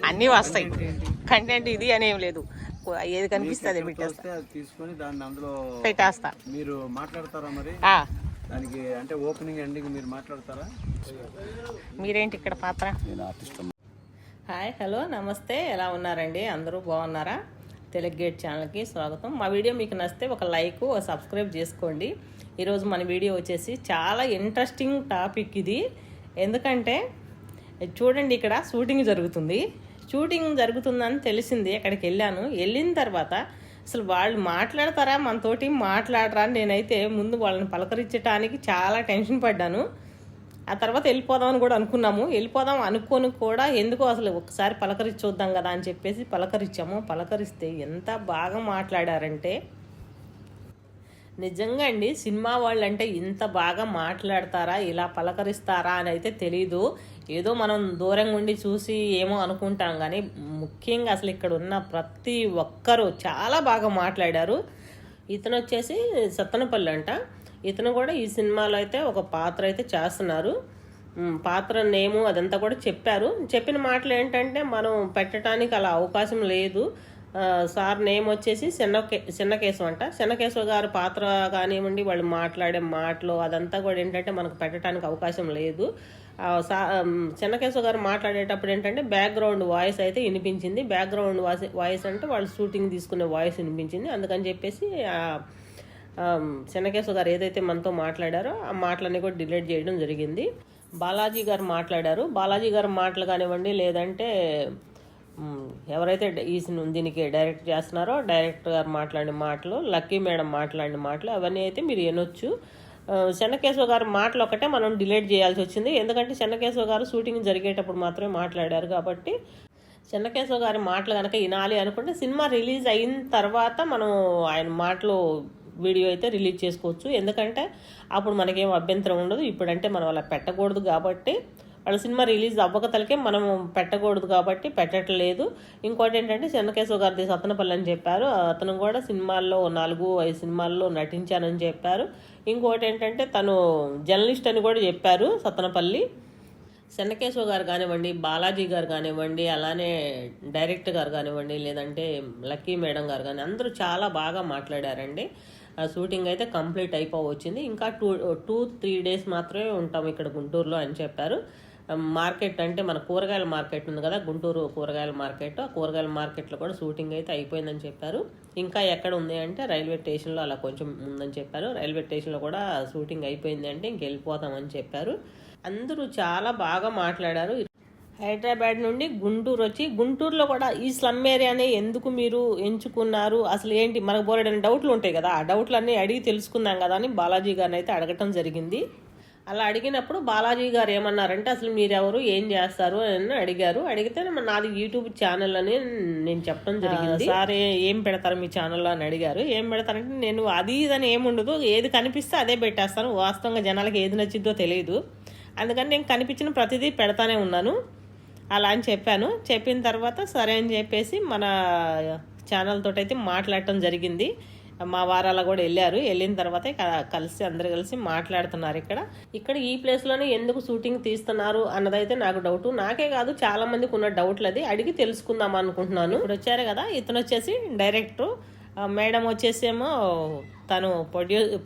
అన్నీ వస్తాయి. కంటెంట్ ఇది అని ఏం లేదు, ఏది కనిపిస్తే అది పెట్టేస్తా. మీరు మాట్లాడతారా మరి దానికి? అంటే ఓపెనింగ్ ఎండింగ్ మీరు మాట్లాడతారా? మీరేంటి ఇక్కడ పాత్ర? హాయ్, హలో, నమస్తే, ఎలా ఉన్నారండి? అందరూ బాగున్నారా? తెలుగు గేట్ ఛానల్కి స్వాగతం. మా వీడియో మీకు నచ్చితే ఒక లైక్, ఒక సబ్స్క్రైబ్ చేసుకోండి. ఈరోజు మన వీడియో వచ్చేసి చాలా ఇంట్రెస్టింగ్ టాపిక్ ఇది. ఎందుకంటే చూడండి, ఇక్కడ షూటింగ్ జరుగుతుందని తెలిసింది. అక్కడికి వెళ్ళిన తర్వాత అసలు వాళ్ళు మాట్లాడతారా, మనతోటి మాట్లాడరా అని నేనైతే ముందు వాళ్ళని పలకరించడానికి చాలా టెన్షన్ పడ్డాను. ఆ తర్వాత వెళ్ళిపోదామని కూడా అనుకున్నాము. వెళ్ళిపోదాం అనుకొని కూడా ఎందుకో అసలు ఒకసారి పలకరించొద్దాం కదా అని చెప్పేసి పలకరించాము. పలకరిస్తే ఎంత బాగా మాట్లాడారంటే నిజంగా అండి, సినిమా వాళ్ళు అంటే ఇంత బాగా మాట్లాడతారా, ఇలా పలకరిస్తారా అని అయితే తెలీదు. ఏదో మనం దూరంగా ఉండి చూసి ఏమో అనుకుంటాం, కానీ ముఖ్యంగా అసలు ఇక్కడ ఉన్న ప్రతి ఒక్కరూ చాలా బాగా మాట్లాడారు. ఇతను వచ్చేసి సత్తెనపల్లి అంట. ఇతను కూడా ఈ సినిమాలో అయితే ఒక పాత్ర అయితే చేస్తున్నారు. పాత్ర నేము అదంతా కూడా చెప్పారు. చెప్పిన మాటలు ఏంటంటే మనం పెట్టడానికి అలా అవకాశం లేదు. సార్ నేమ్ వచ్చేసి చెన్నకేశవ అంట. చెన్నకేశవ గారు పాత్ర కానివ్వండి, వాళ్ళు మాట్లాడే మాటలు అదంతా కూడా ఏంటంటే మనకు పెట్టడానికి అవకాశం లేదు. చెన్నకేశవ గారు మాట్లాడేటప్పుడు ఏంటంటే బ్యాక్గ్రౌండ్ వాయిస్ అయితే వినిపించింది. బ్యాక్గ్రౌండ్ వాయిస్ అంటే వాళ్ళు షూటింగ్ తీసుకునే వాయిస్ వినిపించింది. అందుకని చెప్పేసి చెన్నకేశవ గారు ఏదైతే మనతో మాట్లాడారో ఆ మాటలన్నీ కూడా డిలీట్ చేయడం జరిగింది. బాలాజీ గారు మాట్లాడారు. బాలాజీ గారు మాటలు కానివ్వండి, లేదంటే ఎవరైతే దీనికి డైరెక్ట్ చేస్తున్నారో డైరెక్టర్ గారు మాట్లాడిన మాటలు, లక్కీ మేడం మాట్లాడిన మాటలు అవన్నీ అయితే మీరు వినొచ్చు. చెన్నకేశవ గారు మాటలు ఒకటే మనం డిలీట్ చేయాల్సి వచ్చింది. ఎందుకంటే చెన్నకేశవ గారు షూటింగ్ జరిగేటప్పుడు మాత్రమే మాట్లాడారు కాబట్టి చెన్నకేశవ గారి మాటలు కనుక వినాలి అనుకుంటే సినిమా రిలీజ్ అయిన తర్వాత మనం ఆయన మాటలు వీడియో అయితే రిలీజ్ చేసుకోవచ్చు. ఎందుకంటే అప్పుడు మనకేం అభ్యంతరం ఉండదు. ఇప్పుడంటే మనం అలా పెట్టకూడదు కాబట్టి, వాళ్ళ సినిమా రిలీజ్ అవ్వకతలకే మనం పెట్టకూడదు కాబట్టి పెట్టట్లేదు. ఇంకోటి ఏంటంటే చెన్నకేశవ గారిది సత్తెనపల్లి అని చెప్పారు. అతను కూడా సినిమాల్లో 4-5 సినిమాల్లో నటించానని చెప్పారు. ఇంకోటి ఏంటంటే తను జర్నలిస్ట్ అని కూడా చెప్పారు సత్తెనపల్లి. చెన్నకేశవ గారు కానివ్వండి, బాలాజీ గారు కానివ్వండి, అలానే డైరెక్టర్ గారు కానివ్వండి, లేదంటే లక్కీ మేడం గారు కానీ అందరూ చాలా బాగా మాట్లాడారండి. ఆ షూటింగ్ అయితే కంప్లీట్ అయిపోవచ్చింది. ఇంకా 2-3 డేస్ మాత్రమే ఉంటాం ఇక్కడ గుంటూరులో అని చెప్పారు. మార్కెట్ అంటే మన కూరగాయల మార్కెట్ ఉంది కదా, గుంటూరు కూరగాయల మార్కెట్, ఆ కూరగాయల మార్కెట్లో కూడా షూటింగ్ అయితే అయిపోయిందని చెప్పారు. ఇంకా ఎక్కడ ఉంది అంటే రైల్వే స్టేషన్లో అలా కొంచెం ఉందని చెప్పారు. రైల్వే స్టేషన్లో కూడా షూటింగ్ అయిపోయింది అంటే ఇంకెళ్ళిపోతామని చెప్పారు. అందరూ చాలా బాగా మాట్లాడారు. హైదరాబాద్ నుండి గుంటూరు వచ్చి, గుంటూరులో కూడా ఈ స్లమ్ ఏరియానే ఎందుకు మీరు ఎంచుకున్నారు, అసలు ఏంటి, మనకు బోలెడని డౌట్లు ఉంటాయి కదా, ఆ డౌట్లన్నీ అడిగి తెలుసుకుందాం కదా అని బాలాజీ గారిని అయితే అడగటం జరిగింది. అలా అడిగినప్పుడు బాలాజీ గారు ఏమన్నారంటే అసలు మీరెవరు, ఏం చేస్తారు అని అడిగారు. అడిగితే నాది యూట్యూబ్ ఛానల్ అని నేను చెప్పడం జరిగింది. సార్ ఏం పెడతారు మీ ఛానల్లో అని అడిగారు. ఏం పెడతారంటే నేను అది ఇదని ఏముండదు, ఏది కనిపిస్తే అదే పెట్టేస్తాను. వాస్తవంగా జనాలకి ఏది నచ్చిద్దో తెలియదు, అందుకని నేను కనిపించిన ప్రతిదీ పెడతానే ఉన్నాను అలా అని చెప్పాను. చెప్పిన తర్వాత సరే అని చెప్పేసి మన ఛానల్ తోటి అయితే మాట్లాడటం జరిగింది. మా వారాల కూడా వెళ్ళారు. వెళ్ళిన తర్వాత అందరు కలిసి మాట్లాడుతున్నారు. ఇక్కడ ఈ ప్లేస్లోనే ఎందుకు షూటింగ్ తీస్తున్నారు అన్నదైతే నాకు డౌట్. నాకే కాదు చాలా మందికి ఉన్న డౌట్లు, అది అడిగి తెలుసుకుందాం అనుకుంటున్నాను. ఇప్పుడు వచ్చారు కదా, ఇతను వచ్చేసి డైరెక్టర్, మేడం వచ్చేసేమో తను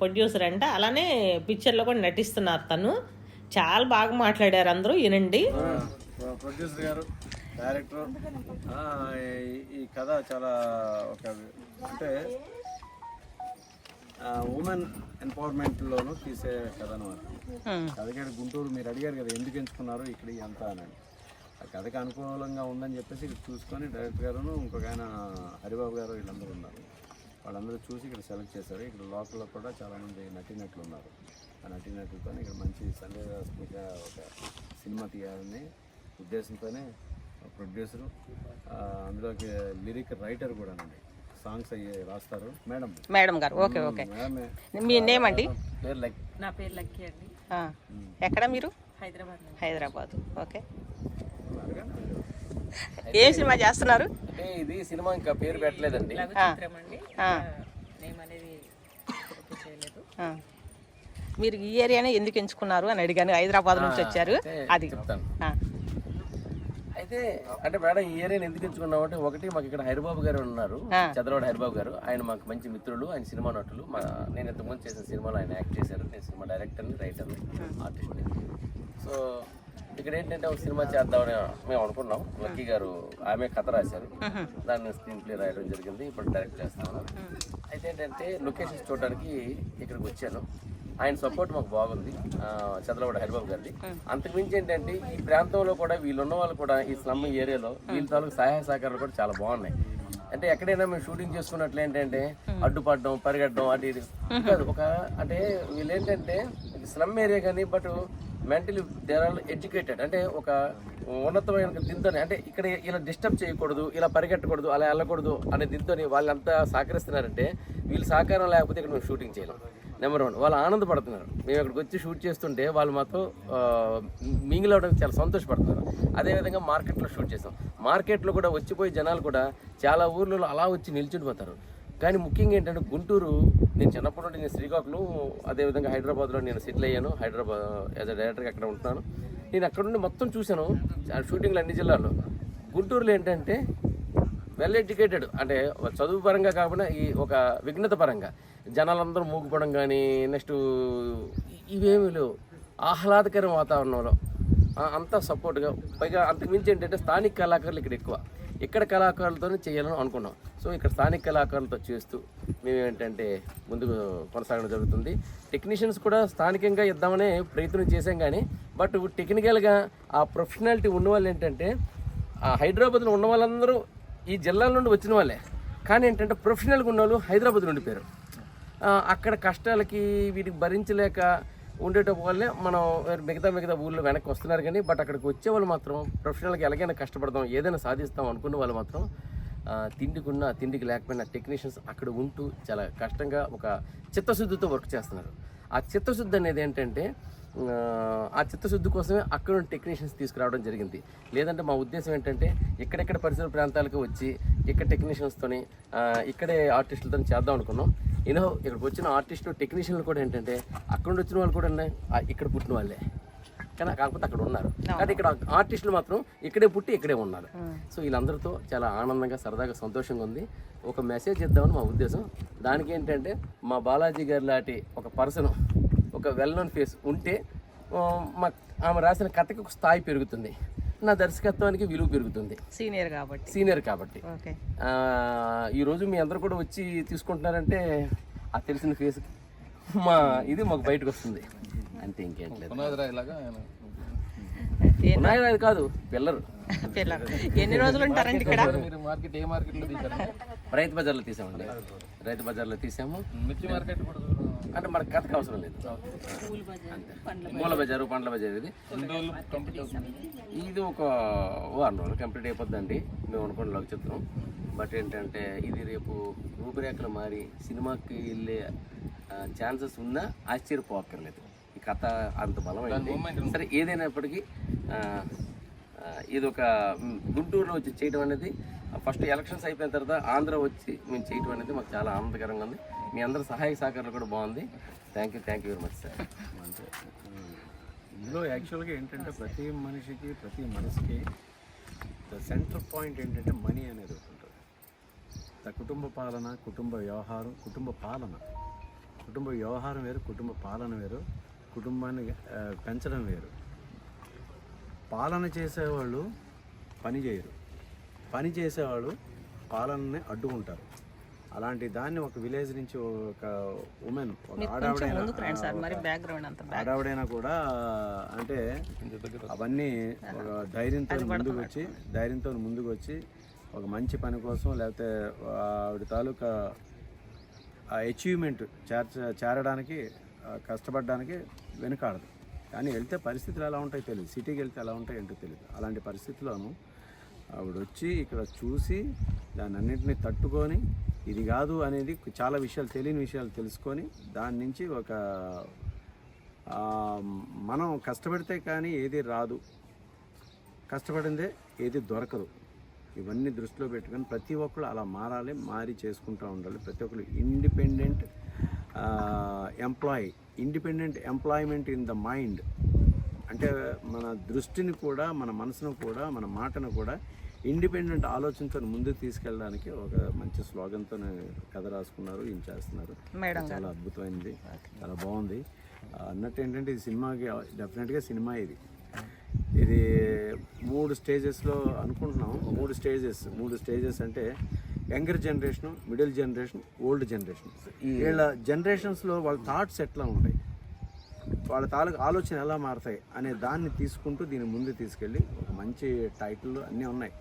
ప్రొడ్యూసర్ అంట. అలానే పిక్చర్లో కూడా నటిస్తున్నారు. తను చాలా బాగా మాట్లాడారు, అందరూ వినండి. ప్రొడ్యూసర్ గారు, డైరెక్టర్, ఈ కథ చాలా అంటే ఉమెన్ ఎంపవర్మెంట్లోనూ తీసే కథ అనమాట. కథకి గుంటూరు మీరు అడిగారు కదా ఎందుకు ఎంచుకున్నారు ఇక్కడ అంతా అని. ఆ కథకి అనుకూలంగా ఉందని చెప్పేసి ఇక్కడ చూసుకొని డైరెక్టర్ గారును ఇంకొక ఆయన హరిబాబు గారు వీళ్ళందరూ ఉన్నారు. వాళ్ళందరూ చూసి ఇక్కడ సెలెక్ట్ చేశారు. ఇక్కడ లోకల్లో కూడా చాలామంది నటీనటులు ఉన్నారు. ఆ నటీనటులతో ఇక్కడ మంచి సందేహాత్మక ఒక సినిమా తీయాలని ఉద్దేశంతోనే ప్రొడ్యూసరు, అందులోకి లిరిక్ రైటర్ కూడా అండి, సాంగ్స్ అయ్యి రాస్తారు మేడం గారు. Okay okay. మీ నేమ్ అండి? నా పేరు లక్కీ అండి. ఎక్కడ మీరు? హైదరాబాద్. ఓకే. ఏ సినిమా చేస్తున్నారు? ఇది సినిమా ఇంకా పేరు పెట్టలేదండి. మీరు ఈ ఏరియానే ఎందుకు ఎంచుకున్నారు అని అడిగాను. హైదరాబాద్ నుంచి వచ్చారు. అది అయితే అంటే మేడం ఈ ఏరియాని ఎందుకు ఎంచుకున్నాం అంటే, ఒకటి మాకు ఇక్కడ హరిబాబు గారు ఉన్నారు, చంద్రబాబు హరిబాబు గారు. ఆయన మాకు మంచి మిత్రులు, ఆయన సినిమా నటులు. నేను ఇంతకుముందు చేసిన సినిమాలో ఆయన యాక్ట్ చేశారు. నేను సినిమా డైరెక్టర్ని, రైటర్ని, ఆర్టిస్ట్ని. సో ఇక్కడ ఏంటంటే ఒక సినిమా చేద్దామని మేము అనుకున్నాం. లక్కీ గారు ఆమె కథ రాశారు, దాన్ని స్క్రీన్ ప్లే రాయడం జరిగింది. ఇప్పుడు డైరెక్ట్ చేస్తాను. అయితే ఏంటంటే లొకేషన్స్ చూడడానికి ఇక్కడికి వచ్చాను. ఆయన సపోర్ట్ మాకు బాగుంది, చంద్రబాబు హరిబాబు గారిది. అంతకుమించి ఏంటంటే ఈ ప్రాంతంలో కూడా వీళ్ళు ఉన్న వాళ్ళు కూడా ఈ స్లమ్ ఏరియాలో వీళ్ళ తాలూకు సహాయ సహకారాలు కూడా చాలా బాగున్నాయి. అంటే ఎక్కడైనా మేము షూటింగ్ చేసుకున్నట్లు ఏంటంటే అడ్డుపడడం, పరిగెట్టడం, అటు ఇది కాదు. ఒక అంటే వీళ్ళు ఏంటంటే స్లమ్ ఏరియా కానీ, but mentally they are educated. అంటే ఒక ఉన్నతమైన దీంతోనే, అంటే ఇక్కడ ఇలా డిస్టర్బ్ చేయకూడదు, ఇలా పరిగెట్టకూడదు, అలా వెళ్ళకూడదు అనే దీంతో వాళ్ళంతా సహకరిస్తున్నారంటే, వీళ్ళు సహకారం లేకపోతే ఇక్కడ మేము షూటింగ్ చేయలేం. నెంబర్ 1, వాళ్ళు ఆనందపడుతున్నారు. మేము ఇక్కడికి వచ్చి షూట్ చేస్తుంటే వాళ్ళు మాతో మింగిల్ అవ్వడానికి చాలా సంతోషపడుతున్నారు. అదేవిధంగా మార్కెట్లో షూట్ చేసాం. మార్కెట్లో కూడా వచ్చిపోయి జనాలు కూడా చాలా ఊర్లలో అలా వచ్చి నిల్చుండిపోతారు. కానీ ముఖ్యంగా ఏంటంటే గుంటూరు, నేను చిన్నప్పటి నుండి నేను శ్రీకాకుళం, అదేవిధంగా హైదరాబాద్లో నేను సెటిల్ అయ్యాను. హైదరాబాద్ యాజ్ అ డైరెక్టర్గా అక్కడ ఉంటున్నాను. నేను అక్కడ నుండి మొత్తం చూశాను షూటింగ్లు అన్ని జిల్లాల్లో. గుంటూరులో ఏంటంటే వెల్ ఎడ్యుకేటెడ్, అంటే చదువు పరంగా కాకుండా ఈ ఒక విఘ్నత పరంగా జనాలందరూ మూగిపోవడం కానీ, నెక్స్ట్ ఇవేమీ లేవు. ఆహ్లాదకర వాతావరణంలో అంతా సపోర్ట్గా, పైగా అంతకుమించి ఏంటంటే స్థానిక కళాకారులు ఇక్కడ ఎక్కువ. ఇక్కడ కళాకారులతోనే చేయాలని అనుకున్నాం. సో ఇక్కడ స్థానిక కళాకారులతో చేస్తూ మేము ఏంటంటే ముందుకు కొనసాగడం జరుగుతుంది. టెక్నీషియన్స్ కూడా స్థానికంగా ఇద్దామనే ప్రయత్నం చేశాం. కానీ బట్ టెక్నికల్గా ఆ ప్రొఫెషనాలిటీ ఉన్నవాళ్ళు ఏంటంటే, ఆ హైదరాబాద్లో ఉన్న వాళ్ళందరూ ఈ జిల్లాల నుండి వచ్చిన వాళ్ళే. కానీ ఏంటంటే ప్రొఫెషనల్గా ఉన్న వాళ్ళు హైదరాబాద్ నుండి పేరు. అక్కడ కష్టాలకి వీటికి భరించలేక ఉండేటప్పుడు వల్లే మనం మిగతా ఊళ్ళో వెనక్కి వస్తున్నారు. కానీ బట్ అక్కడికి వచ్చే వాళ్ళు మాత్రం ప్రొఫెషనల్గా ఎలాగైనా కష్టపడదాం, ఏదైనా సాధిస్తాం అనుకున్న వాళ్ళు మాత్రం తిండికి లేకపోయినా టెక్నీషియన్స్ అక్కడ ఉంటూ చాలా కష్టంగా ఒక చిత్తశుద్ధితో వర్క్ చేస్తున్నారు. ఆ చిత్తశుద్ధి అనేది ఏంటంటే, ఆ చిత్తశుద్ధి కోసమే అక్కడ నుండి టెక్నీషియన్స్ తీసుకురావడం జరిగింది. లేదంటే మా ఉద్దేశం ఏంటంటే ఎక్కడెక్కడ పరిసర ప్రాంతాలకు వచ్చి ఇక్కడ టెక్నీషియన్స్తోని ఇక్కడే ఆర్టిస్టులతో చేద్దాం అనుకున్నాం. ఇక్కడికి వచ్చిన ఆర్టిస్టులు, టెక్నీషియన్లు కూడా ఏంటంటే అక్కడ నుండి వచ్చిన వాళ్ళు కూడా ఇక్కడ పుట్టిన వాళ్ళే, కానీ కాకపోతే అక్కడ ఉన్నారు. కానీ ఇక్కడ ఆర్టిస్టులు మాత్రం ఇక్కడే పుట్టి ఇక్కడే ఉన్నారు. సో వీళ్ళందరితో చాలా ఆనందంగా, సరదాగా, సంతోషంగా ఉంది. ఒక మెసేజ్ ఇద్దామని మా ఉద్దేశం. దానికి ఏంటంటే మా బాలాజీ గారి లాంటి ఒక పర్సన్, ఒక వెల్ నోన్ ఫేస్ ఉంటే ఆమె రాసిన కథకి ఒక స్థాయి పెరుగుతుంది, నా దర్శకత్వానికి విలువ పెరుగుతుంది. సీనియర్ కాబట్టి ఈరోజు మీ అందరూ కూడా వచ్చి తీసుకుంటున్నారంటే ఆ తెలిసిన ఫేస్ ఇది మాకు బయటకు వస్తుంది అంతే, ఇంకేంట్లేదు. పునాది కాదు, పిల్లరు. ఎన్ని రోజులు ఉంటారండి ఇక్కడ? రైతు బజార్లో తీసామండి. రైతు బజార్లో తీసాము. మిర్చి మార్కెట్ అంటే మనకు కథకు అవసరం లేదు. పూల బజారు, పండ్ల బజారు. ఇది ఒక వారం రోజులు కంప్లీట్ అయిపోద్దండి మేము అనుకున్న చెప్తున్నాం. బట్ ఏంటంటే ఇది రేపు రూపురేఖలు మారి సినిమాకి వెళ్ళే ఛాన్సెస్ ఉన్నా ఆశ్చర్యపోక్కర్లేదు. ఈ కథ అంత బలమైంది. సరే ఏదైనప్పటికీ ఇది ఒక గుంటూరులో వచ్చి చేయడం అనేది, ఫస్ట్ ఎలక్షన్స్ అయిపోయిన తర్వాత ఆంధ్ర వచ్చి మేము చేయడం అనేది మాకు చాలా ఆనందకరంగా ఉంది. మీ అందరి సహాయ సహకారాలు కూడా బాగుంది. Thank you very much sir. అంటే ఇందులో యాక్చువల్గా ఏంటంటే ప్రతి మనిషికి, ప్రతి మనసుకి ద సెంటర్ పాయింట్ ఏంటంటే మనీ అనేది ఒకటి ఉంటుంది. కుటుంబ పాలన, కుటుంబ వ్యవహారం, కుటుంబ వ్యవహారం వేరు, కుటుంబ పాలన వేరు, కుటుంబాన్ని పెంచడం వేరు. పాలన చేసేవాళ్ళు పని చేయరు, పని చేసేవాళ్ళు పాలనని అడ్డుకుంటారు. అలాంటి దాన్ని ఒక విలేజ్ నుంచి ఒక ఉమెన్, ఆడావిడైనా కూడా అంటే అవన్నీ ఒక ధైర్యంతో ముందుకు వచ్చి ఒక మంచి పని కోసం, లేకపోతే ఆవిడ తాలూకా అచీవ్మెంట్ చేరడానికి కష్టపడడానికి వెనుకాడదు. కానీ వెళ్తే పరిస్థితులు ఎలా ఉంటాయో తెలియదు, సిటీకి వెళ్తే ఎలా ఉంటాయో ఏంటో తెలియదు. అలాంటి పరిస్థితుల్లోనూ ఆవిడ వచ్చి ఇక్కడ చూసి దాన్ని అన్నింటినీ తట్టుకొని, ఇది కాదు అనేది చాలా విషయాలు, తెలియని విషయాలు తెలుసుకొని దాని నుంచి ఒక మనం కష్టపడితే కానీ ఏది రాదు, కష్టపడిందే ఏది దొరకదు. ఇవన్నీ దృష్టిలో పెట్టుకొని ప్రతి ఒక్కరు అలా మారాలి, మారి చేసుకుంటూ ఉండాలి. ప్రతి ఒక్కరు independent employment in the mind, అంటే మన దృష్టిని కూడా, మన మనసును కూడా, మన మాటను కూడా ఇండిపెండెంట్ ఆలోచనతో ముందుకు తీసుకెళ్ళడానికి ఒక మంచి స్లోగన్తో కథ రాసుకున్నారు, ఏం చేస్తున్నారు. చాలా అద్భుతమైనది, చాలా బాగుంది. అన్నట్టు ఏంటంటే ఇది సినిమాకి డెఫినెట్గా సినిమా ఇది 3 స్టేజెస్లో అనుకుంటున్నాం. 3 స్టేజెస్ అంటే younger generation, middle generation, old generation. వీళ్ళ జనరేషన్స్లో వాళ్ళ థాట్స్ ఎట్లా ఉంటాయి, వాళ్ళ తాలూకు ఆలోచన ఎలా మారుతాయి అనే దాన్ని తీసుకుంటూ దీన్ని ముందు తీసుకెళ్ళి ఒక మంచి టైటిల్ అన్నీ ఉన్నాయి,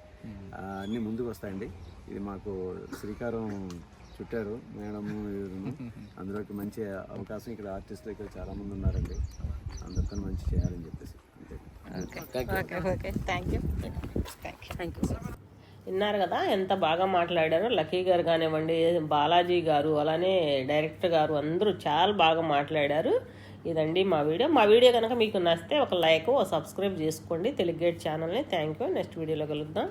అన్నీ ముందుకు వస్తాయండి. ఇది మాకు శ్రీకారం చుట్టారు మేడము, అందులోకి మంచి అవకాశం. ఇక్కడ ఆర్టిస్టులు ఇక్కడ చాలామంది ఉన్నారండి, అందరితో మంచి చేయాలని చెప్పేసి విన్నారు కదా ఎంత బాగా మాట్లాడారో. లక్కీ గారు కానివ్వండి, బాలాజీ గారు, అలానే డైరెక్టర్ గారు అందరూ చాలా బాగా మాట్లాడారు. ఇదండి మా వీడియో కనుక మీకు నచ్చితే ఒక లైక్, సబ్స్క్రైబ్ చేసుకోండి తెలుగు గేట్ ఛానల్ని. Thank you. నెక్స్ట్ వీడియోలో కలుద్దాం.